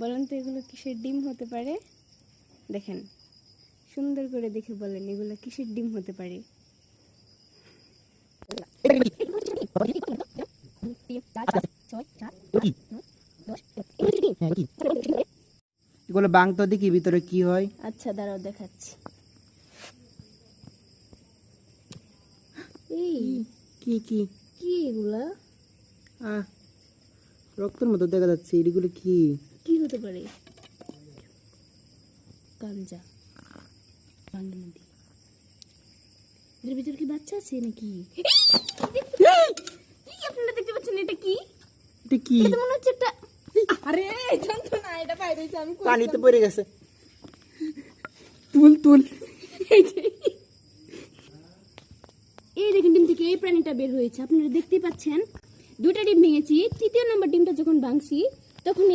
বলেন তো এগুলো কিসের ডিম হতে পারে? দেখেন, সুন্দর করে দেখে বলেন এগুলো কিসের ডিম হতে পারে? এগুলো বাংতো দেখি ভিতরে কি হয়। আচ্ছা দাঁড়াও দেখাচ্ছি। এই কি কি কি এগুলা? আহ রক্তের মতো দেখা যাচ্ছে, এগুলো কি? কি হতে পারে? গাঞ্জা। গাঞ্জা নদী। এর ভিতর কি বাচ্চা আছে নাকি? কি আপনারা দেখতে পাচ্ছেন এটা কি? এটা কি? এটা মনে হচ্ছে একটা, আরে যন্ত্রণা, এটা বাইরে হইছে, আমি পানিতে পড়ে গেছে। তুল তুল। এই দেখেন ডিম থেকে এই প্রাণীটা বের হয়েছে, আপনারা দেখতেই পাচ্ছেন। দুইটা ডিম ভেঙেছি, তৃতীয় নম্বর ডিমটা যখন ভাঙছি তখন এই